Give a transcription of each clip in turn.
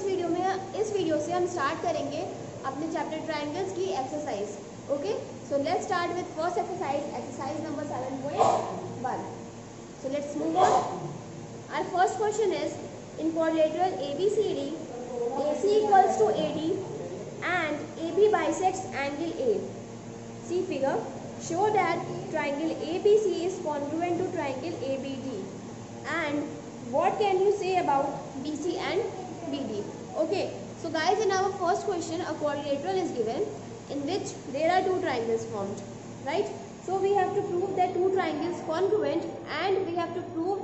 इस वीडियो से हम स्टार्ट करेंगे अपने चैप्टर ट्रायंगल्स की exercise. Okay, so let's start with first exercise number 7.1. So let's move on. Our first question is, in quadrilateral ABCD, AC equals to AD and AB bisects angle A. See figure. Show that triangle ABC is congruent to triangle ABD. And what can you say about BC and BD? Okay, so guys, in our first question, a quadrilateral is given in which there are two triangles formed, right? So we have to prove that two triangles congruent, and we have to prove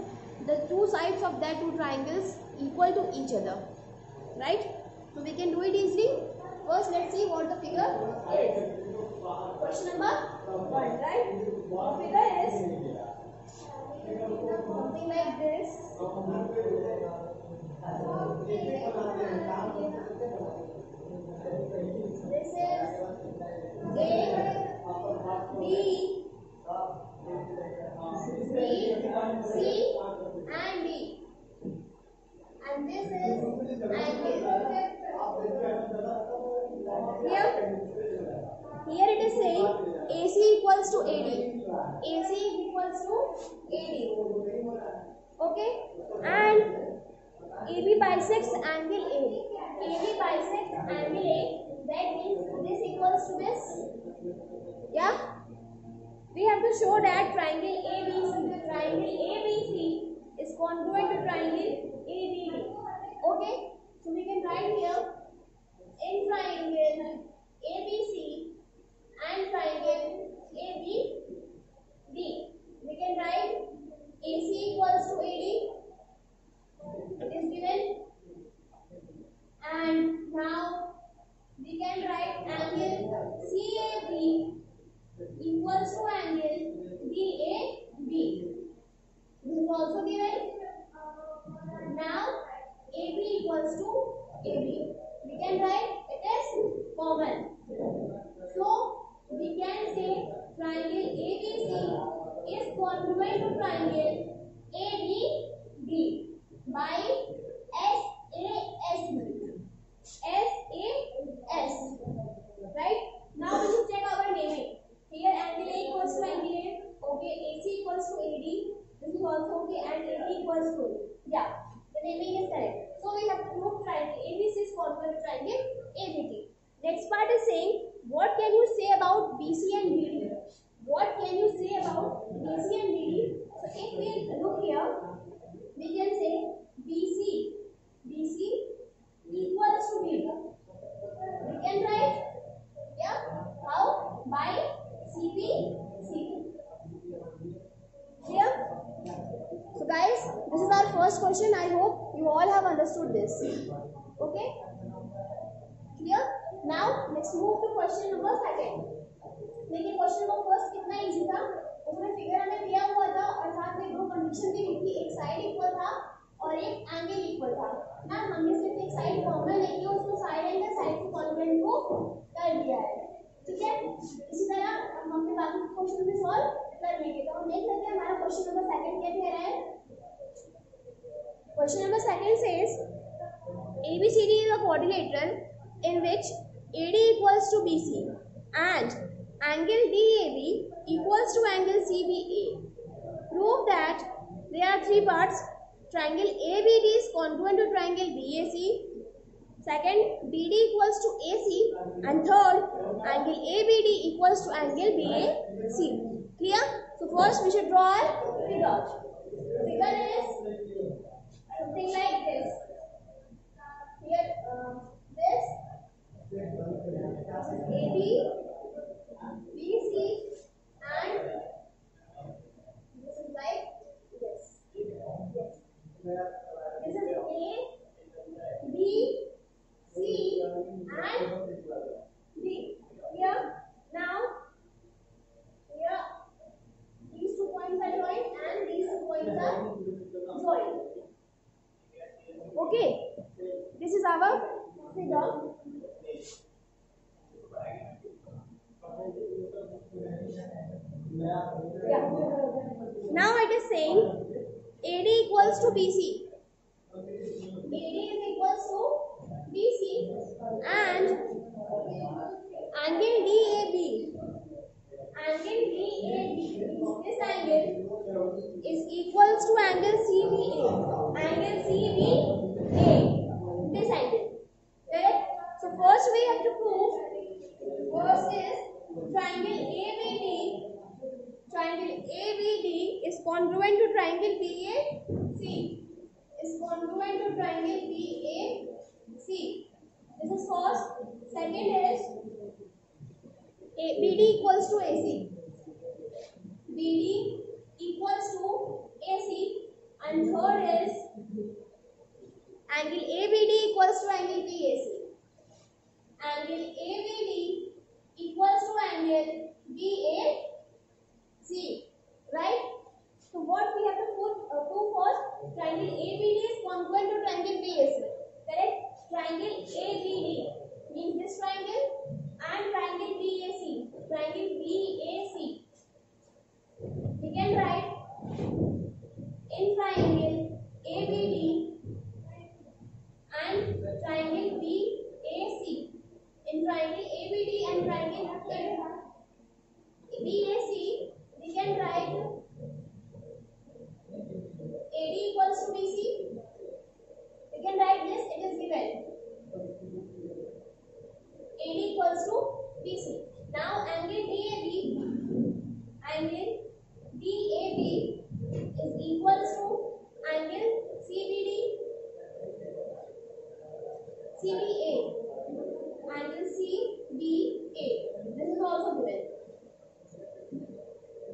the two sides of that two triangles equal to each other, right? So we can do it easily. First, let's see what the figure is. Question number 1, right? The figure is something like this. This is A, B, C, and D, and this is angle. Here it is saying AC equals to AD. AC equals to AD. Okay, and AB bisects angle A. AB bisects angle A. That means this equals to this. Yeah. We have to show that triangle ABC is congruent to triangle ABD. Okay, so we can write here, in triangle ABC and triangle ABD, we can write AC equals to AD. It is given, and now we can write angle CAB equals to angle BAB. This is also given. Now AB equals to AB. We can write it as common. So we can say triangle ABC is congruent to triangle ABD by SAS. Right? Now we should check our naming. Here angle A equals to angle A. Okay, AC equals to AD. This is also okay, and AD equals to, yeah, the naming is correct. So we have to prove triangle ABC is congruent to triangle ABD. Next part is saying, what can you say about BC and BD? What can you say about BC and BD? So if we look here, we can say BC equals to BD. We can write, yeah, how? By CP. Clear? So guys, this is our first question. I hope you all have understood this. Okay? Clear? Now let's move to question number 2. देखिए question number first कितना easy था. उसमें figure हमें दिया हुआ था और साथ में दो कंडीशन भी दी थी. एक साइड इक्वल था और एक एंगल इक्वल था ना. हमने सिर्फ एक साइड कॉमन लेके उसको साइड एंगल साइड से कॉन्ग्रुएंट को कर दिया है. ठीक है, इसी तरह हम अपने बाकी क्वेश्चन भी सॉल्व कर लेंगे. तो हम देख लेते हैं हमारा क्वेश्चन नंबर 2 क्या कह रहा है. Question number 2 says ABCD is a quadrilateral in which AD equals to BC and angle DAB equals to angle CBA. Prove that there are three parts. Triangle ABD is congruent to triangle BAC. Second, BD equals to AC, and third, angle ABD equals to angle BAC. Clear? So first we should draw a figure. The figure is something like this. Here, this is AB, BC, and this is like this. This is A, B, C, and D. Here, now, here, these 2 points are joined and these 2 points are joined. Okay, this is our figure. Yeah. Now it is saying AD equals to BC. AD is equals to congruent to triangle BAC. Is congruent to triangle BAC. This is first. Second is BD equals to AC. BD equals to AC. And third is angle ABD equals to angle BAC. Angle ABD equals to angle BAC. Right? So what we have to prove first? Triangle ABD is congruent to triangle BAC. Correct? Triangle ABD means this triangle and triangle BAC. Triangle BAC. We can write in triangle ABD and triangle BAC. In triangle ABD and triangle BAC, we can write AD equals to BC. We can write this, it is given. AD equals to BC. Now angle DAB is equals to angle CBA. Angle CBA. This is also given.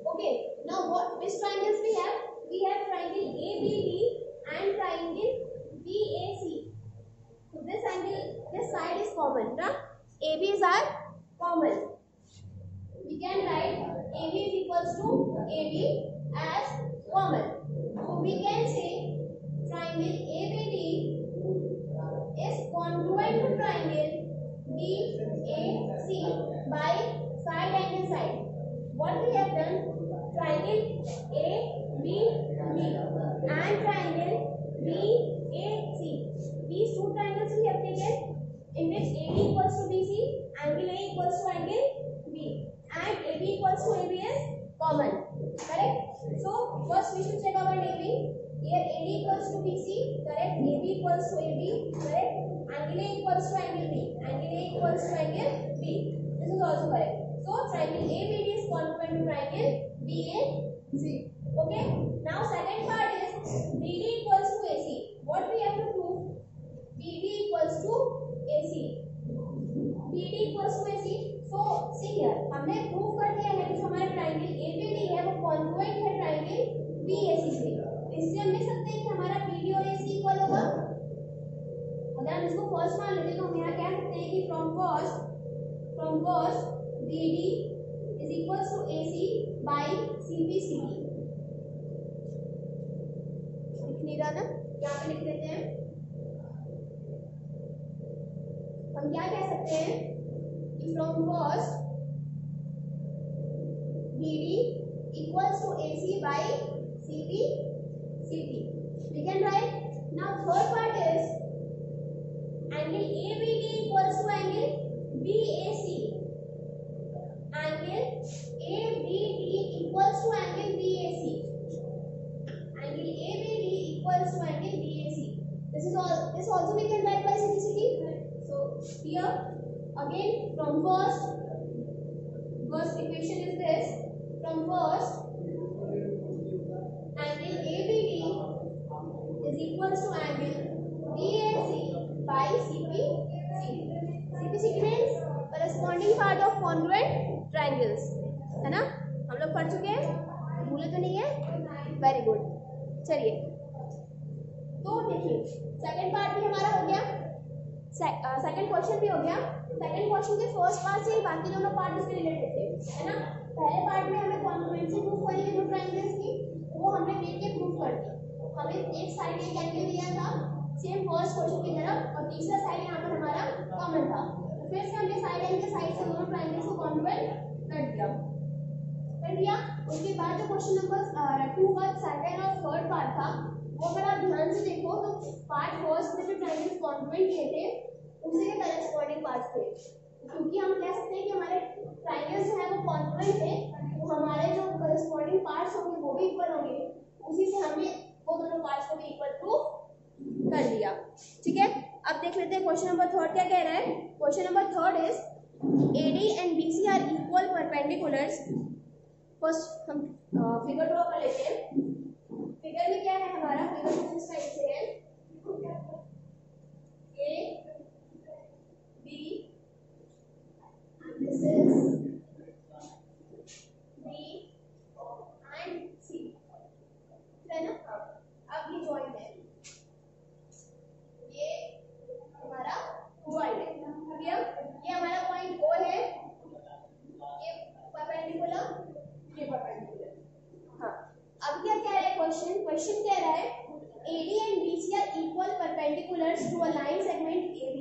Okay. Now which triangles we have? We have triangle ABD and triangle BAC. So this angle, this side is common. Right? ABs are common. We can write AB is equals to AB as common. So we can say triangle ABD is congruent to triangle BAC by side angle side. What we have done? Triangle ABD and triangle BAC. These two triangles we have taken in which AD equals to BC, angle A equals to angle B, and AB equals to AB is common. Correct? So first we should check our AB. Here AD equals to BC. Correct? AB equals to AB. Correct? Angle A equals to angle B. Angle A equals to angle B. This is also correct. So triangle ABD is congruent to triangle BAC. Okay. Now second part is BD equals to AC. What we have to prove? BD equals to AC. BD equals to AC. So see here, हमने prove कर दिया है कि जो हमारा triangle ABD है वो congruent है ट्रायंगल BAC से. इससे हम लिख सकते हैं कि हमारा BD और AC इक्वल होगा. अगर हम इसको फर्स्ट मान लेते तो हम यहाँ कह सकते हैं कि from first BD is equals to AC by CPCD. लिख नहीं रहा ना, यहाँ पे लिख देते हैं. हम क्या कह सकते हैं कि from first BD equals to AC by CPCD. We can write. Now third part is angle ABD equals to angle BAC. Angle ABD equals to angle BAC. Angle ABD equals to angle BAC. This also we can write by CPCD. So here again from first equation is this. From first angle ABD is equals to angle BAC by CPCD. CPCD means corresponding part of congruent triangles. है ना? हम लोग पढ़ चुके हैं, भूले तो नहीं है? Very good. चलिए तो देखिए सेकंड पार्ट भी हमारा हो गया, सेकंड क्वेश्चन भी हो गया. सेकंड क्वेश्चन के फर्स्ट पार्ट से ही बाकी दोनों पार्ट इसके रिलेटेड थे, है ना? पहले पार्ट में हमें कॉन्ग्रुएंसी प्रूव करनी थी दो ट्रायंगल्स की, वो हमने लेके प्रूव कर दी. हमें एक साइड एक एंगल दिया था सेम फर्स्ट क्वेश्चन की तरफ और तीसरा साइड यहाँ पर हमारा कॉमन था. फिर से हमने साइड एंगल साइड से दोनों ट्रायंगल्स को कॉन्ग्रुएंट कर दिया. उसके बाद जो क्वेश्चन नंबर 2 का सेकंड और थर्ड पार्ट था वो अगर आप ध्यान से देखो तो पार्ट फर्स्ट में जो ट्रायंगल्स कॉन्ग्रुएंट किए थे उसी के करस्पॉन्डिंग पार्ट्स थे. क्योंकि हम कह सकते हैं कि हमारे ट्रायंगल्स जो है वो कॉन्ग्रुएंट थे तो हमारे जो करस्पॉन्डिंग पार्ट्स होंगे वो भी इक्वल होंगे. उसी से हमने वो दोनों पार्ट्स को भी इक्वल प्रूव कर दिया. ठीक है, अब देख लेते हैं क्वेश्चन नंबर थर्ड क्या कह रहा है. Question number third is AD and BC are equal perpendiculars first हम फिगर ड्रॉ कर लेते हैं। फिगर में क्या है हमारा, फिगर कुछ इस टाइप से है, A B this is B and C, है ना। अब ये जॉइंट है, ये हमारा जॉइंट है, क्लियर। ये हमारा पॉइंट ओ है, ये परपेंडिकुलर, ये परपेंडिकुलर। हाँ, अब क्या कह रहा है क्वेश्चन, क्वेश्चन कह रहा है AD and BC are equal perpendiculars to a line segment AB.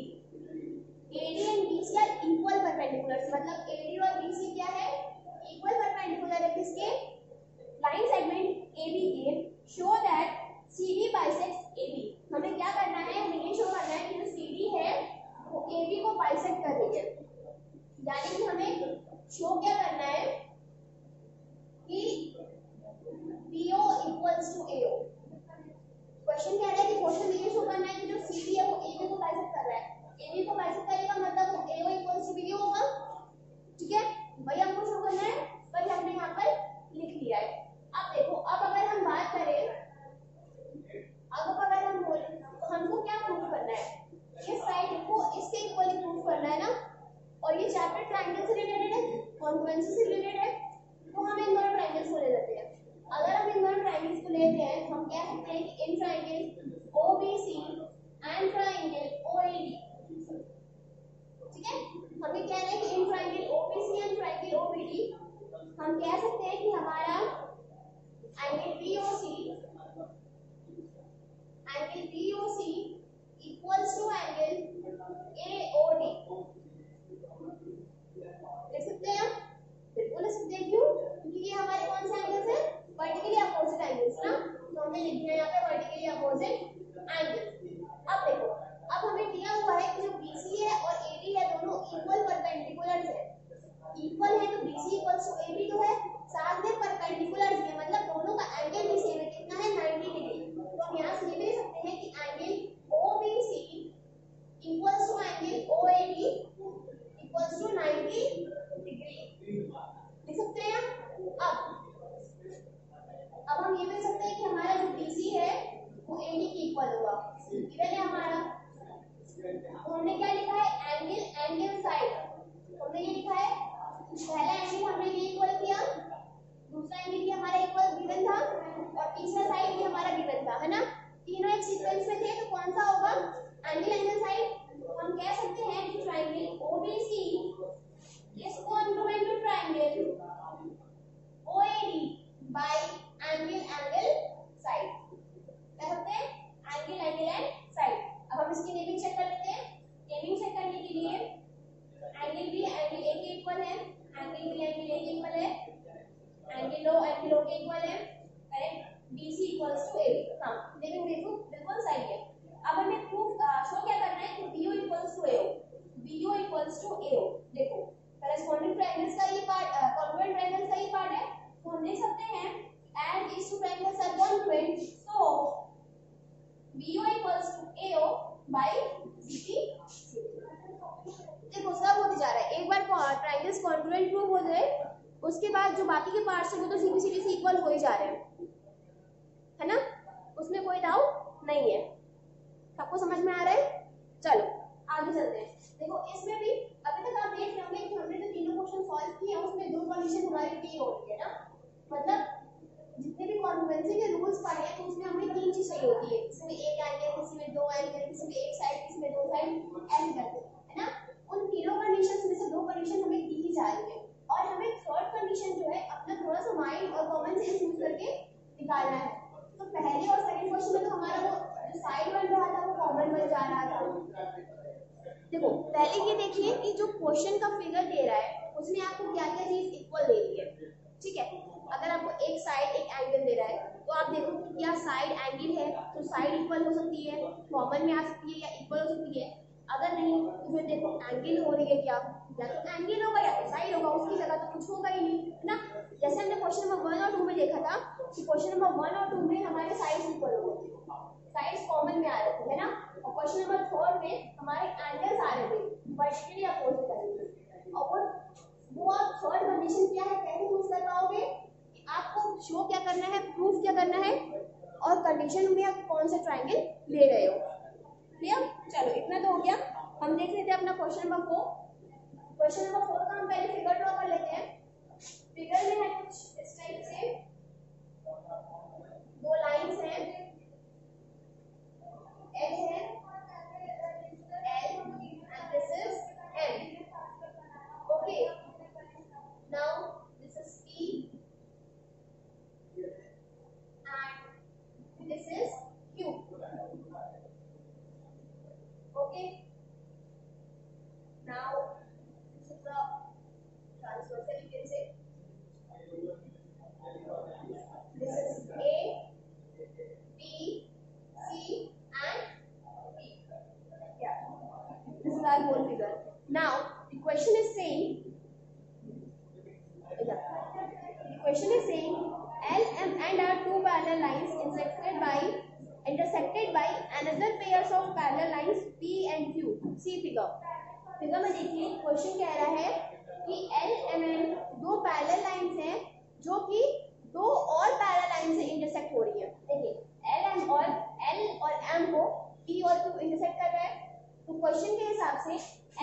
AD and BC are equal perpendiculars, मतलब AD और BC क्या है, equal perpendicular है किसके, लाइन सेगमेंट AB के। Show that CD bisects AB. हमें क्या करना है, हमें ये शो करना है कि जो CD है वो AB को बाइसेक्ट कर रही है, यानी कि हमें शो क्या करना है कि BO equals to AO। Question कह रहा है कि क्वेश्चन में ये शो करना है कि जो CD है वो AB को बाइसेक्ट कर रहा है, AB को बाइसेक्ट करेगा मतलब वो AO equals to BO होगा, ठीक है। वही हमको शो करना है, वही हमने यहाँ पर लिख लिया है। अब देखो, अब अगर हम बात करें, अब अगर हम बोले तो हमको क्या प्रूव करना है, इस साइड को इसके इक्वली प्रूव करना है ना, और ये चैप्टर ट्रायंगल से रिलेटेड है, कॉन्ग्रुएंसी से रिलेटेड है, तो हम इन दोनों ट्रायंगल्स को ले लेते हैं। अगर हम इन दोनों ट्रायंगल्स को लेते हैं, हम कह सकते हैं कि in triangle OBC and triangle OAD, ठीक है। हमें कह रहे हैं कि in triangle OBC and triangle OBD हम कह सकते हैं कि हमारा angle BOC equals to angle AOD। लिख सकते हैं आप, बिल्कुल लिख सकते हैं, क्यों, क्योंकि ये हमारे कौन से एंगल्स हैं, वर्टिकली अपोजिट एंगल्स ना, तो हमने लिख दिया यहाँ पे वर्टिकली अपोजिट एंगल। अब देखो, अब हमें दिया हुआ है कि जो BC है और AD है दोनों इक्वल परपेंडिकुलर्स है, इक्वल है तो BC इक्वल्स टू AB तो है, साथ में परपेंडिकुलर्स है, मतलब दोनों का एंगल भी सेम है, कितना है 90 डिग्री। तो हम यहाँ से ये भी लिख सकते हैं कि angle OBC equals to angle OAD equals to 90 degree, लिख सकते हैं। अब हम ये भी लिख सकते हैं कि हमारा जो BC है वो AD के इक्वल होगा, इधर है हमारा। तो हमने क्या लिखा है, एंगल साइड, हमने ये लिखा है, पहला एंगल हमने ये इक्वल किया, दूसरा एंगल भी हमारा इक्वल गिवन था, और तीसरा साइड भी हमारा गिवन था, है ना। तीनों एक सीक्वेंस में थे, तो कौन सा होगा, एंगल साइड। तो हम कह सकते हैं कि triangle OBC is congruent to triangle OAD by angle side, कह सकते हैं एंगल एंड साइड। अब हम इसकी नेमिंग चेक कर लेते हैं। नेमिंग चेक करने के लिए एंगल B एंगल A के इक्वल है, एंगल B एंगल A के इक्वल है, एंगल O एंगल O के इक्वल है, correct. BC equals to AB, हां नेमिंग देखो बिल्कुल सही है। अब हमें प्रूफ शो क्या करना है कि BO equals to AO, BO equals to AO। देखो करेस्पॉन्डिंग ट्रायंगल्स का ये पार्ट, कॉन्ग्रुएंट ट्रायंगल्स का ये पार्ट है, तो हम देख सकते हैं and these two triangles are congruent, so BO equals to AO by CP। देखो सब होते जा रहा है, एक बार ट्रायंगल्स कॉन्ग्रुएंट प्रूव हो जाए उसके बाद जो बाकी के पार्ट्स हैं वो तो CP से इक्वल हो ही जा रहे हैं, है ना, उसमें कोई डाउट नहीं है। सबको समझ में आ रहा है, चलो आगे चलते हैं। देखो इसमें भी अभी तक आप देख रहे होंगे कि हमने जो तीनों क्वेश्चन सॉल्व किए हैं उसमें दो कंडीशन हमारी टी हो रही है ना, मतलब जितने भी कॉन्ग्रुएंसी के रूल्स पढ़े हैं तो उसमें हमें तीन चीज चाहिए होती है, किसी में एक एंगल, किसी में दो एंगल, किसी में एक साइड, किसी में दो साइड, ऐसे करते हैं ना। उन तीनों कंडीशंस में से दो कंडीशन हमें दी ही जा रही है, और हमें थर्ड कंडीशन जो है अपना थोड़ा सा माइंड और कॉमन सेंस यूज करके निकालना है। तो पहले और सेकंड क्वेश्चन में तो हमारा वो जो साइड बन रहा था वो कॉमन बन जा रहा था। देखो पहले ये देखिए कि जो क्वेश्चन का फिगर दे रहा है उसमें आपको क्या क्या चीज इक्वल दे रही है, ठीक है। अगर आपको एक साइड एक एंगल दे रहा है तो आप देखो कि क्या साइड एंगल है तो साइड इक्वल हो सकती है, कॉमन में आ सकती है या इक्वल हो सकती है। अगर नहीं तो फिर देखो एंगल हो रही है क्या, या तो एंगल होगा या तो साइड होगा, उसकी जगह तो कुछ होगा ही नहीं, है ना। जैसे हमने क्वेश्चन नंबर 1 और 2 में देखा था कि क्वेश्चन नंबर 1 और 2 में हमारे साइड्स इक्वल हो गए थे, साइड्स कॉमन में आ रहे थे, है ना। और क्वेश्चन नंबर 3 में हमारे एंगल्स आ रहे थे वर्टिकली अपोजिट एंगल। और वो आप थर्ड कंडीशन क्या है कैसे यूज कर पाओगे आपको शो क्या करना है, प्रूफ क्या करना है, और कंडीशन में आप कौन सा ट्राइंगल ले रहे हो। क्लियर? चलो इतना तो हो गया। हम देख लेते हैं अपना क्वेश्चन नंबर 4। क्वेश्चन नंबर 4 का हम पहले फिगर ड्रॉ कर लेते हैं। फिगर में है कुछ इस टाइप से, दो लाइंस हैं, एल है, L and this is M. Okay, now this is P and this is Q. Okay, now this is the transversal, you can say this is A, B, C and D. Yeah, this is our whole figure. Now the question is saying, the question is saying L, M and are two parallel lines intersected by another pairs of parallel lines P and Q. See figure. Figure में देखिए question कह रहा है कि L M N दो parallel lines हैं जो कि दो और पैरेलल लाइन से इंटरसेक्ट हो रही है। देखिए एल और एम को पी और क्यू इंटरसेक्ट कर रहा है, तो क्वेश्चन के हिसाब से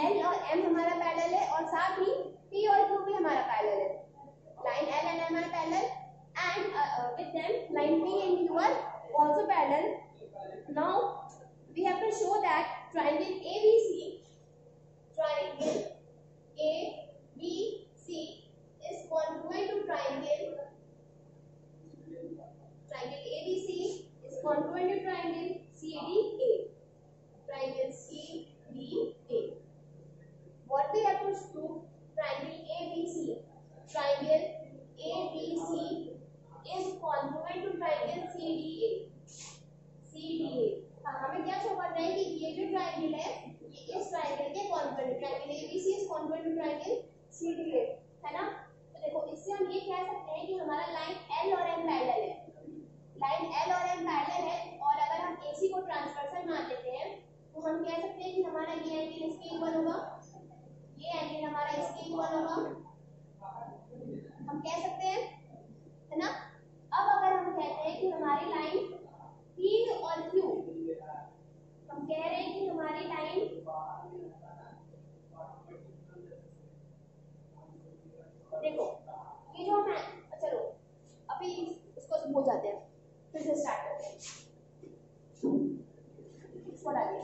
एल और एम हमारा पैरेलल है और साथ ही पी और क्यू भी हमारा पैरेलल है। Line L and M are parallel and with them line P and Q are also parallel. Now we have to show that triangle ABC triangle ABC is congruent to triangle ABC is congruent to triangle CDA. Triangle CDA. What we have to prove? Triangle ABC. Triangle ABC is congruent to triangle CDA. CDA. हमें क्या show करना है कि ये जो triangle है ये इस ट्रायंगल के congruent, triangle ABC is congruent to triangle CDA, है ना। तो देखो इससे हम ये कह सकते हैं कि हमारा लाइन L और M पैरेलल है, लाइन L और M पैरेलल है, और अगर हम AC को ट्रांसवर्सल मान लेते हैं तो हम कह सकते हैं कि हमारा ये एंगल इसके इक्वल होगा, ये एंगल हमारा इसके इक्वल होगा, हम कह सकते हैं, है ना। अब अगर हम कहते हैं कि हमारी लाइन P और Q, हम कह रहे हैं कि हमारी लाइन देखो ये जो है, चलो अभी इसको भूल जाते हैं, फिर से स्टार्ट करते हैं। थोड़ा आगे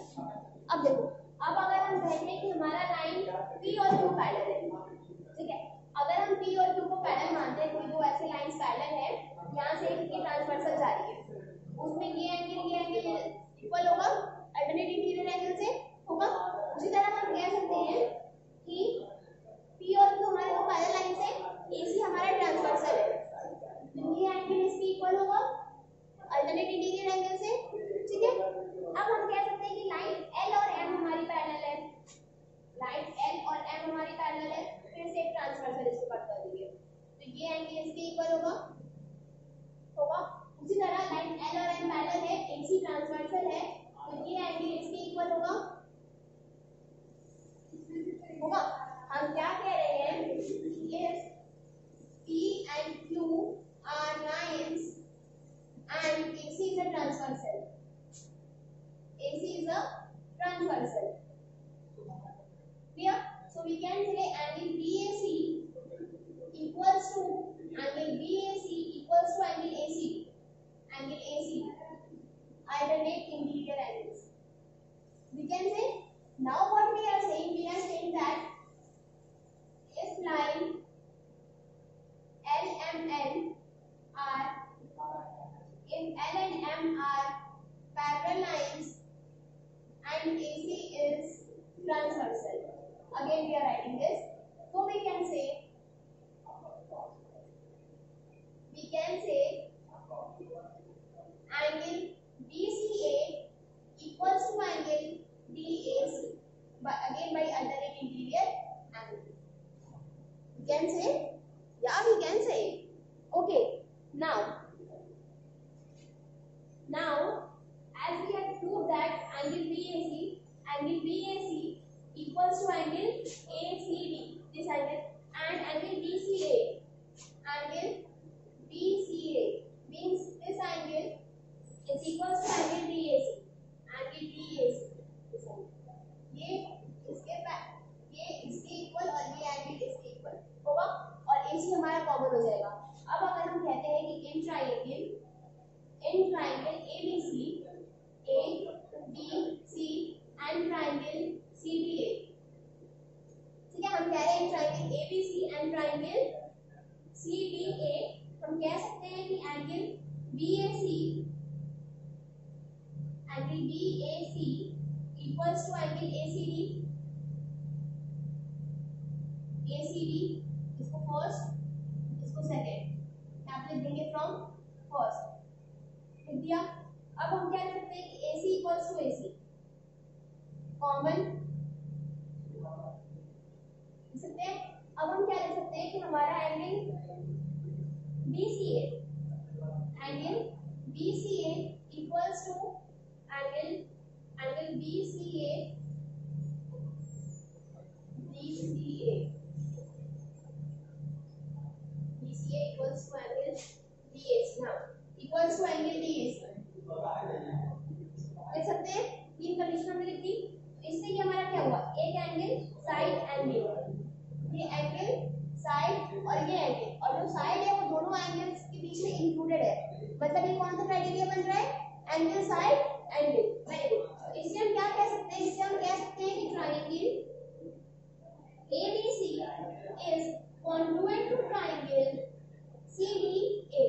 अब देखो, अब अगर हम कहते हैं कि हमारा लाइन P और Q पैरेलल है, ठीक है, अगर हम P और Q को पैरेलल मानते हैं, कोई दो ऐसे लाइंस पैरेलल है, यहाँ से एक ट्रांसवर्सल जा रही है, उसमें ये एंगल इक्वल होगा अल्टरनेट इंटीरियर एंगल से होगा। उसी तरह हम कह सकते हैं कि P और Q हमारे दो पैरेलल लाइंस है, AC हमारा ट्रांसवर्सल है, तो ये एंगल इसके इक्वल होगा अल्टरनेट इंटीरियर एंगल से, ठीक है। अब हम कह सकते हैं कि लाइन L और M हमारी पैरेलल है, लाइन L और M हमारी पैरेलल है, फिर से एक ट्रांसवर्सल इसको कट कर देंगे, तो ये एंगल इसके इक्वल होगा। उसी तरह लाइन L और M पैरेलल है, AC ट्रांसवर्सल है, तो ये एंगल इसके इक्वल होगा। हम क्या कह रहे हैं, if P and Q are lines and AC is a transversal, AC is a transversal, clear? So we can say angle BAC equals to angle BAC equals to angle AC. Angle AC, alternate interior angles. We can say, now what we are saying that if line L and M are parallel lines and AC is transversal. Again we are writing this. So we can say angle BCA equals to angle DAC, but again by alternate interior angle. We can say, yeah, we can say. Okay, now as we have proved that angle BAC equals to angle ACD, this angle, and angle BCA ABC and triangle CDA, हम कह सकते हैं कि angle BAC equals to angle ACD, इसको first, इसको second, यहाँ पे लिख देंगे फ्रॉम फर्स्ट, लिख दिया। अब हम क्या लिख सकते हैं कि AC equals to AC, common लिख सकते हैं। अब हम क्या लिख सकते हैं कि हमारा angle BCA equals to angle BCA equals to angle DAC, हाँ equals to angle DAC लिख सकते हैं। तीन कंडीशन हमने लिख दी। इससे ये हमारा क्या हुआ, एक एंगल साइड एंगल, ये एंगल साइड और ये एंगल, और जो साइड है वो दोनों एंगल्स के बीच में इंक्लूडेड है, मतलब ये कौन सा क्राइटेरिया बन रहा है, angle side angle. Very good. इससे हम क्या कह सकते हैं, इससे हम कह सकते हैं कि triangle ABC is congruent to triangle CDA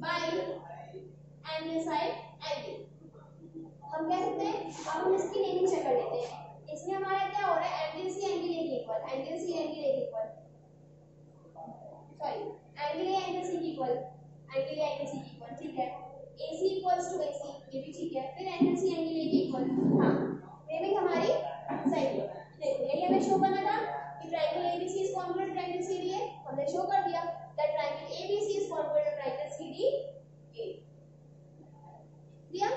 by angle side angle। हम कह सकते हैं। अब हम इसकी नेमिंग चेक कर लेते हैं। इसमें हमारा क्या हो रहा है, एंगल C एंगल A के equal, angle C angle A के equal, sorry angle A angle C के equal, angle A angle C के इक्वल, ठीक है। AC इक्वल्स टू AC, ये भी ठीक है। फिर एंगल C एंगल A के इक्वल, हाँ नेमिंग हमारी सही है। देखो यही हमें शो करना था कि triangle ABC is congruent to triangle CDA, हमने शो कर दिया that triangle ABC is congruent to triangle CDA। Clear?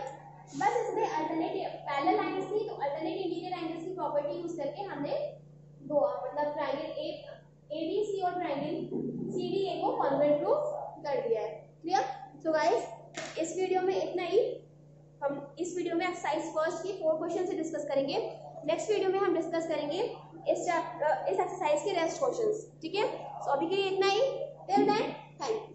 बस इसमें अल्टरनेट पैरेलल लाइंस थी, तो अल्टरनेट इंटीरियर एंगल्स की प्रॉपर्टी यूज करके हमने दो मतलब ट्रायंगल ABC और ट्रायंगल CDA को कॉन्वर्ट टू कर दिया है। क्लियर? सो गाइस इस वीडियो में इतना ही। हम इस वीडियो में एक्सरसाइज फर्स्ट की 4 क्वेश्चन से डिस्कस करेंगे। नेक्स्ट वीडियो में हम डिस्कस करेंगे इस एक्सरसाइज के रेस्ट क्वेश्चंस, ठीक है। सो अभी के लिए इतना ही। Till then thank you.